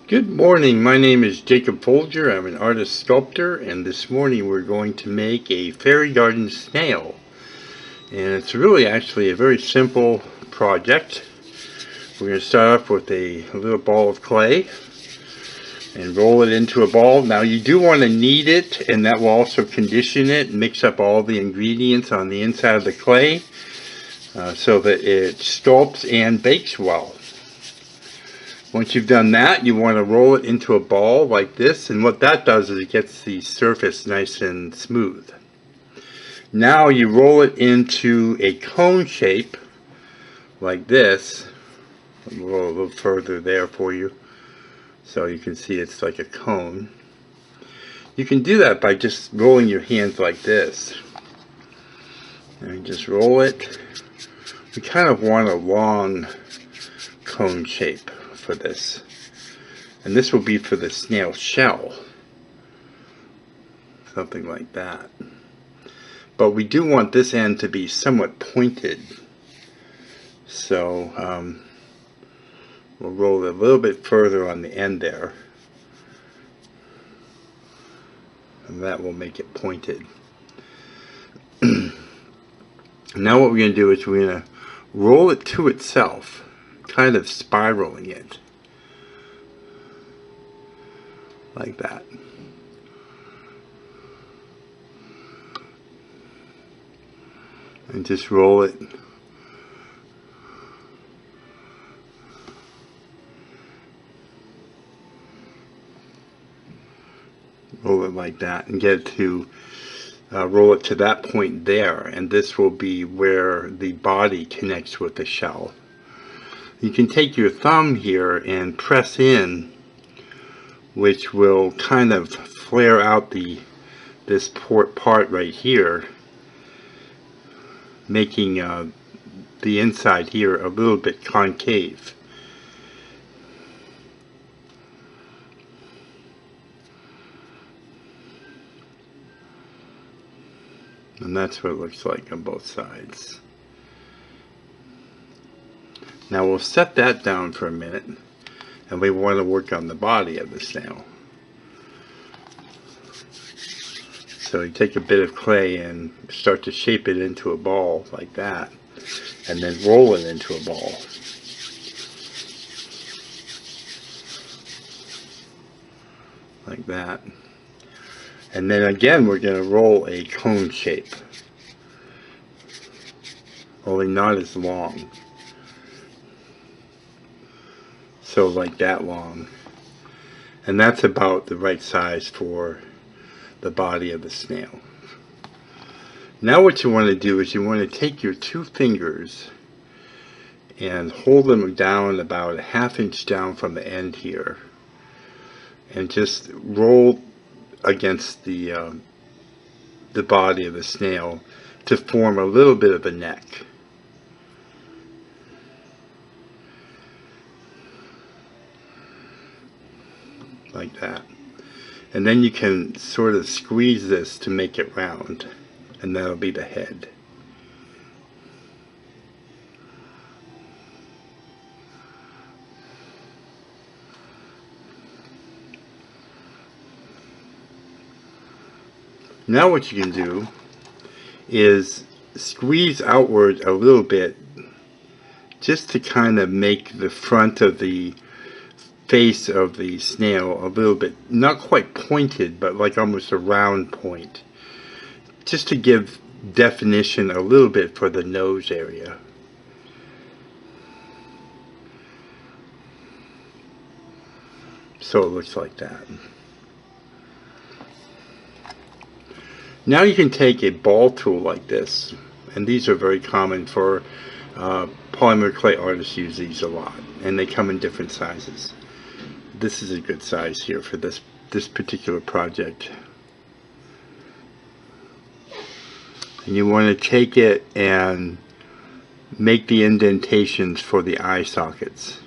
Good morning, my name is Jacob Folger. I'm an artist sculptor, and this morning we're going to make a fairy garden snail. And it's really actually a very simple project. We're going to start off with a little ball of clay and roll it into a ball. Now you do want to knead it, and that will also condition it and mix up all the ingredients on the inside of the clay so that it sculpts and bakes well. Once you've done that, you want to roll it into a ball like this, and what that does is it gets the surface nice and smooth. Now you roll it into a cone shape like this. I'll roll a little further there for you so you can see it's like a cone. You can do that by just rolling your hands like this. And just roll it. We kind of want a long cone shape for this, and this will be for the snail shell, something like that. But we do want this end to be somewhat pointed, so we'll roll it a little bit further on the end there, and that will make it pointed. Now what we're going to do is we're going to roll it to itself, kind of spiraling it like that. And just roll it like that, and get it to roll it to that point there, and this will be where the body connects with the shell. You can take your thumb here and press in, which will kind of flare out this part right here, making the inside here a little bit concave. And that's what it looks like on both sides. Now we'll set that down for a minute, and we want to work on the body of the snail. So you take a bit of clay and start to shape it into a ball like that, and then roll it into a ball. Like that. And then again we're going to roll a cone shape, only not as long. So like that long, and that's about the right size for the body of the snail. Now what you want to do is you want to take your two fingers and hold them down about a ½ inch down from the end here, and just roll against the body of the snail to form a little bit of a neck. Like that. And then you can sort of squeeze this to make it round, and that'll be the head. Now what you can do is squeeze outward a little bit, just to kind of make the front of the face of the snail a little bit, not quite pointed, but like almost a round point, just to give definition a little bit for the nose area. So it looks like that. Now you can take a ball tool like this, and these are very common for polymer clay artists. Use these a lot, and they come in different sizes. This is a good size here for this particular project. And you want to take it and make the indentations for the eye sockets.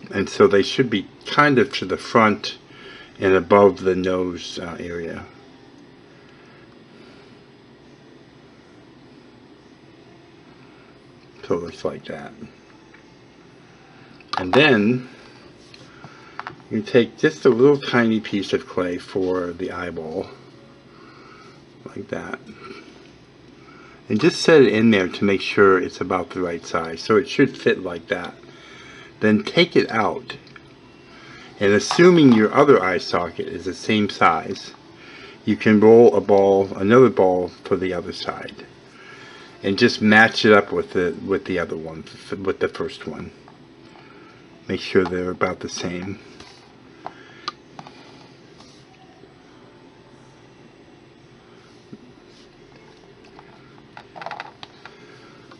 And so they should be kind of to the front and above the nose area. So it looks like that. And then you take just a little tiny piece of clay for the eyeball, like that. And just set it in there to make sure it's about the right size. So it should fit like that. Then take it out. And assuming your other eye socket is the same size, you can roll a ball, another ball for the other side. And just match it up with the other one, with the first one. Make sure they're about the same.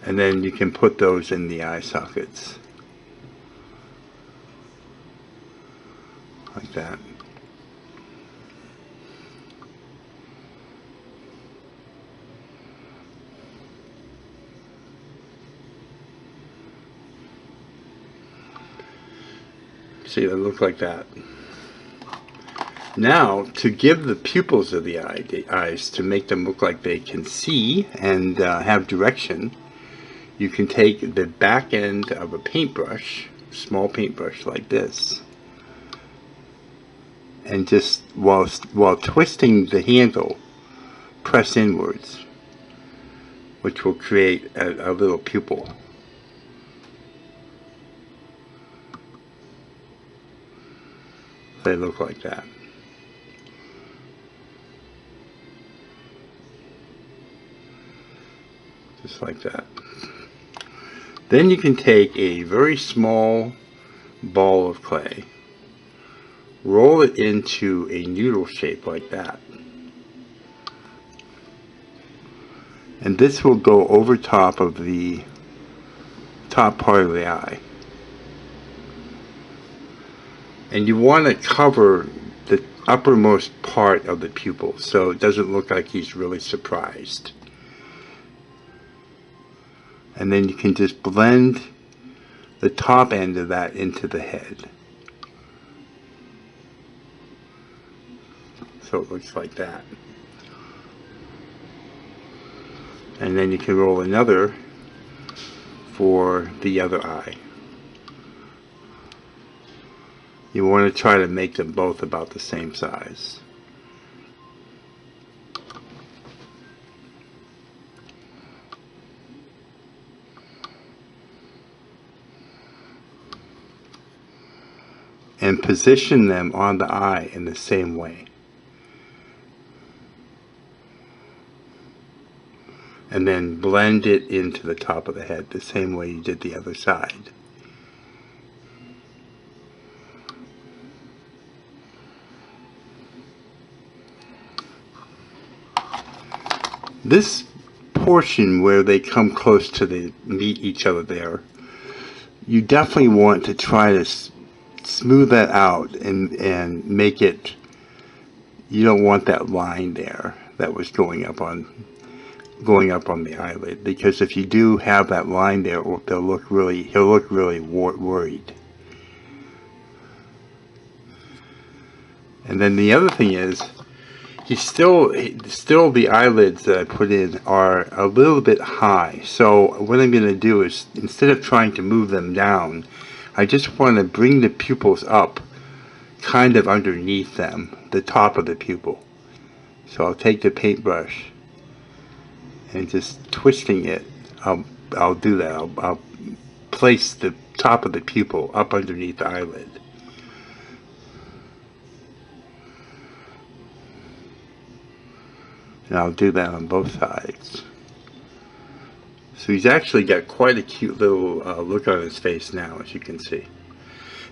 And then you can put those in the eye sockets. Like that. See, they look like that. Now, to give the pupils of the eyes, to make them look like they can see and have direction, you can take the back end of a paintbrush, small paintbrush like this, and just while twisting the handle, press inwards, which will create a little pupil. They look like that. Just like that. Then you can take a very small ball of clay, roll it into a noodle shape like that. And this will go over top of the top part of the eye. And you want to cover the uppermost part of the pupil so it doesn't look like he's really surprised. And then you can just blend the top end of that into the head. So it looks like that. And then you can roll another for the other eye. You want to try to make them both about the same size. And position them on the eye in the same way. And then blend it into the top of the head the same way you did the other side. This portion where they come close to meet each other there, you definitely want to try to smooth that out and make it, you don't want that line there that was going up on the eyelid, because if you do have that line there, he'll look really worried. And then the other thing is, still the eyelids that I put in are a little bit high. So what I'm going to do is, instead of trying to move them down, I just want to bring the pupils up kind of underneath them, the top of the pupil. So I'll take the paintbrush and just twisting it, I'll do that. I'll place the top of the pupil up underneath the eyelid. And I'll do that on both sides. So he's actually got quite a cute little look on his face now, as you can see.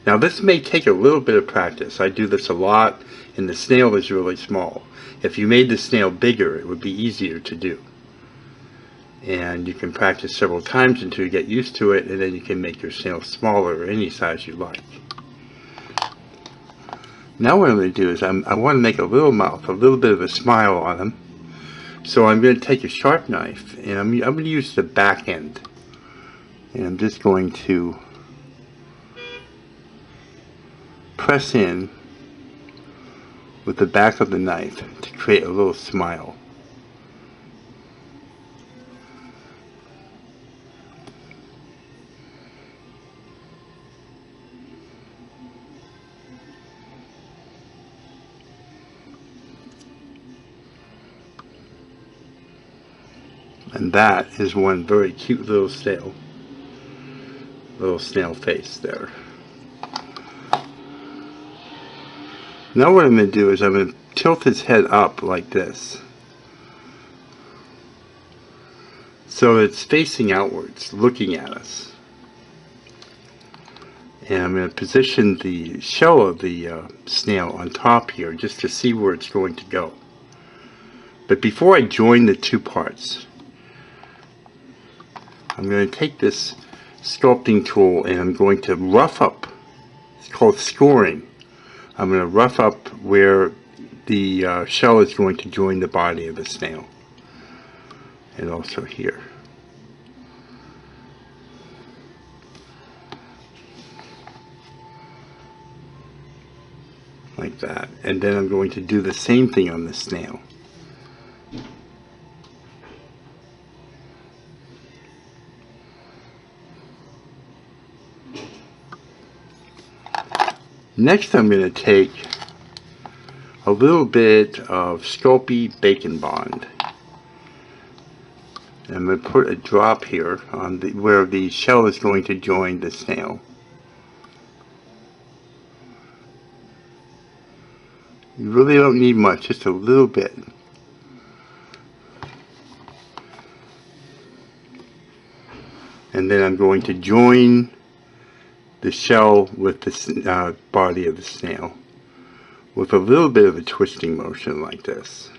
Now this may take a little bit of practice. I do this a lot, and the snail is really small. If you made the snail bigger, it would be easier to do. And you can practice several times until you get used to it, and then you can make your snail smaller or any size you like. Now what I'm going to do is I want to make a little mouth, a little bit of a smile on him. So I'm going to take a sharp knife, and I'm going to use the back end. And I'm just going to press in with the back of the knife to create a little smile. And that is one very cute little snail. Little snail face there. Now what I'm going to do is I'm going to tilt his head up like this, so it's facing outwards, looking at us. And I'm going to position the shell of the snail on top here just to see where it's going to go. But before I join the two parts, I'm going to take this sculpting tool and I'm going to rough up. It's called scoring. I'm going to rough up where the shell is going to join the body of the snail. And also here. Like that. And then I'm going to do the same thing on the snail. Next I'm going to take a little bit of Sculpey Bacon Bond. And I'm going to put a drop here on where the shell is going to join the snail. You really don't need much, just a little bit. And then I'm going to join the shell with the body of the snail with a little bit of a twisting motion like this.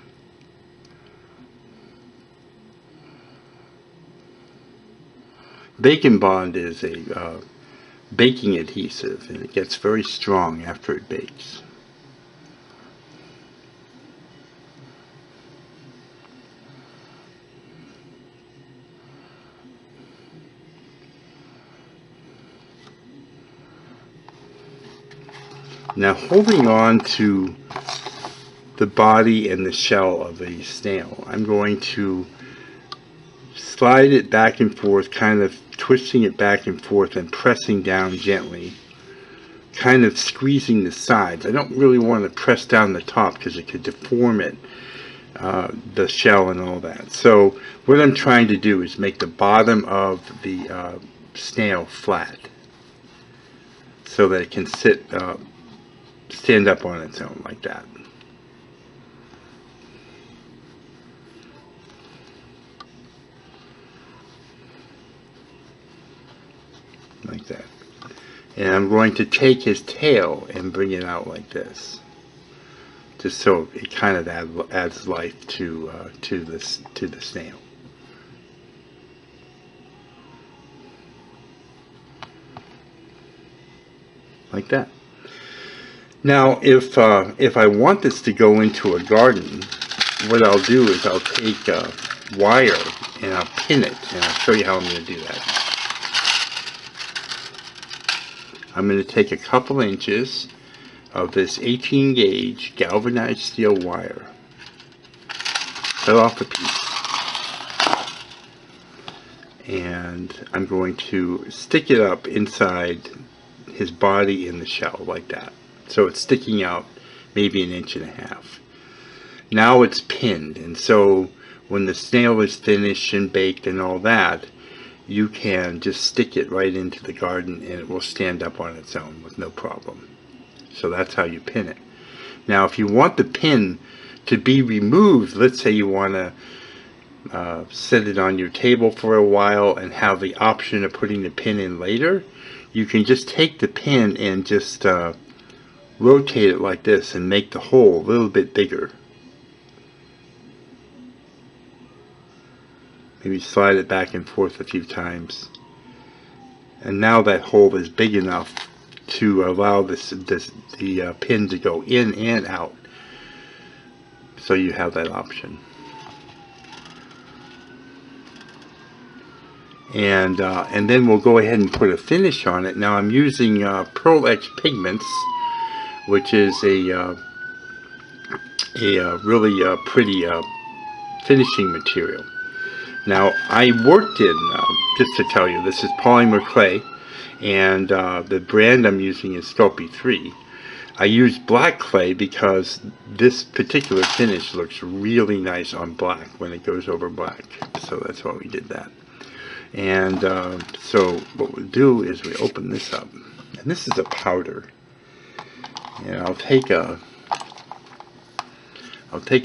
Bacon Bond is a baking adhesive, and it gets very strong after it bakes. Now, holding on to the body and the shell of a snail, I'm going to slide it back and forth, kind of twisting it back and forth and pressing down gently, kind of squeezing the sides. I don't really want to press down the top because it could deform it, the shell and all that. So what I'm trying to do is make the bottom of the snail flat so that it can stand up on its own like that. Like that. And I'm going to take his tail and bring it out like this, just so it kind of adds life to the snail. Like that. Now, if I want this to go into a garden, what I'll do is I'll take a wire and I'll pin it, and I'll show you how I'm going to do that. I'm going to take a couple inches of this 18 gauge galvanized steel wire, cut off a piece, and I'm going to stick it up inside his body in the shell like that. So it's sticking out maybe 1.5 inches. Now it's pinned, and so when the snail is finished and baked and all that, you can just stick it right into the garden and it will stand up on its own with no problem. So that's how you pin it. Now if you want the pin to be removed, let's say you want to set it on your table for a while and have the option of putting the pin in later, you can just take the pin and just rotate it like this and make the hole a little bit bigger. Maybe slide it back and forth a few times. And now that hole is big enough to allow the pin to go in and out. So you have that option. And then we'll go ahead and put a finish on it. Now I'm using Pearl X Pigments, which is a really pretty finishing material. Now I worked in, just to tell you, this is Polymer clay, and the brand I'm using is Sculpey 3. I used black clay because this particular finish looks really nice on black when it goes over black. So that's why we did that. And so what we'll do is we open this up. And this is a powder. And I'll take a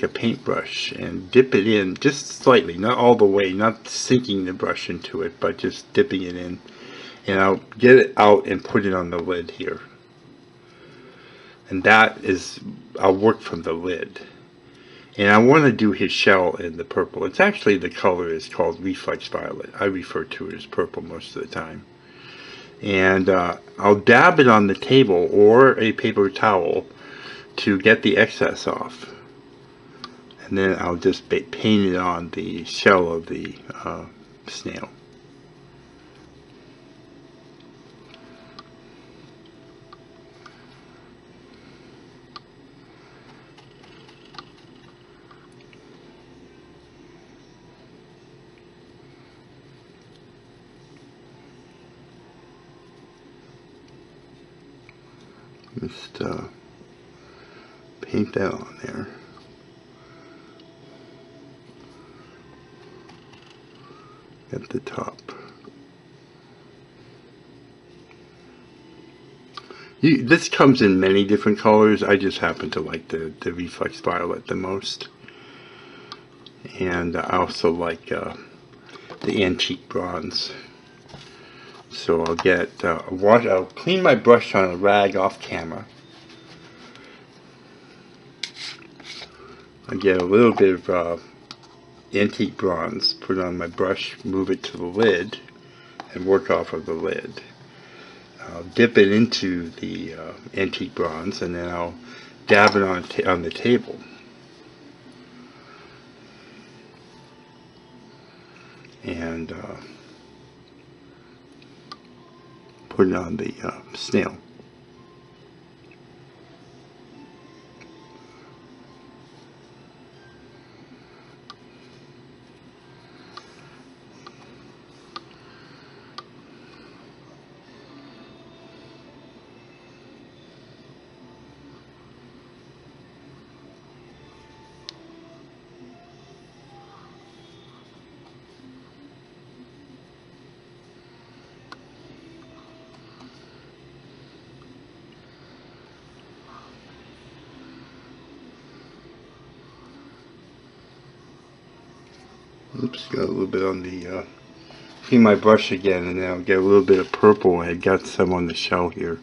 paintbrush and dip it in just slightly, not all the way, not sinking the brush into it, but just dipping it in. And I'll get it out and put it on the lid here. And that is, I'll work from the lid. And I want to do his shell in the purple. It's actually, the color is called Reflex Violet. I refer to it as purple most of the time. And I'll dab it on the table or a paper towel to get the excess off. And then I'll just paint it on the shell of the snail. Just paint that on there. At the top. This comes in many different colors. I just happen to like the Reflex Violet the most. And I also like the antique bronze. So I'll get I'll clean my brush on a rag off camera. I get a little bit of antique bronze, put it on my brush, move it to the lid, and work off of the lid. I'll dip it into the antique bronze, and then I'll dab it on the table. And put it on the snail. Oops, got a little bit on the, clean my brush again, and then I'll get a little bit of purple. I got some on the shell here.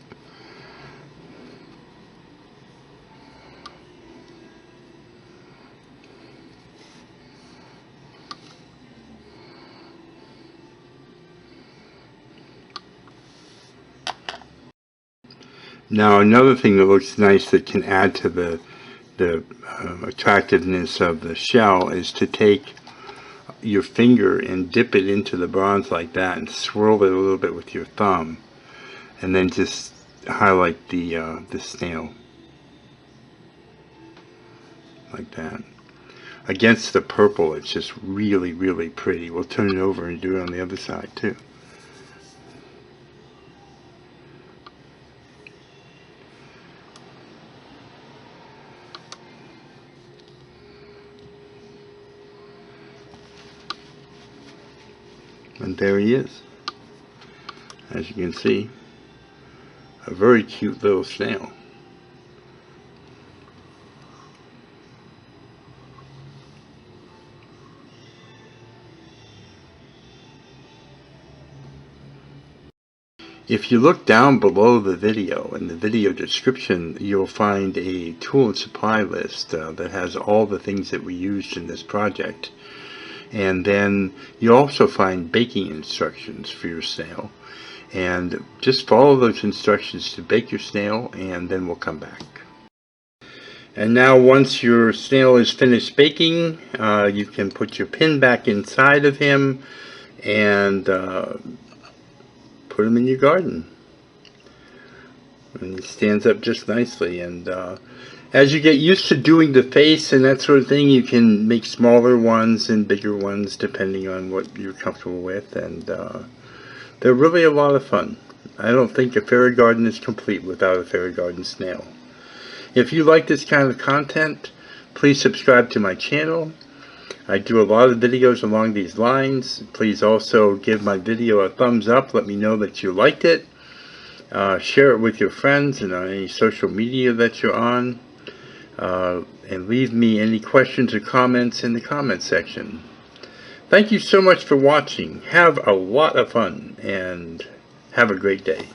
Now another thing that looks nice that can add to the attractiveness of the shell is to take your finger and dip it into the bronze like that and swirl it a little bit with your thumb, and then just highlight the snail like that against the purple. It's just really, really pretty. We'll turn it over and do it on the other side too. And there he is. As you can see, a very cute little snail. If you look down below the video, in the video description, you'll find a tool and supply list that has all the things that we used in this project. And then you also find baking instructions for your snail. And just follow those instructions to bake your snail, and then we'll come back. And now once your snail is finished baking, you can put your pin back inside of him and put him in your garden. And he stands up just nicely. And as you get used to doing the face and that sort of thing, you can make smaller ones and bigger ones depending on what you're comfortable with, and they're really a lot of fun. I don't think a fairy garden is complete without a fairy garden snail. If you like this kind of content, please subscribe to my channel. I do a lot of videos along these lines. Please also give my video a thumbs up. Let me know that you liked it. Share it with your friends and on any social media that you're on. And leave me any questions or comments in the comment section. Thank you so much for watching. Have a lot of fun and have a great day.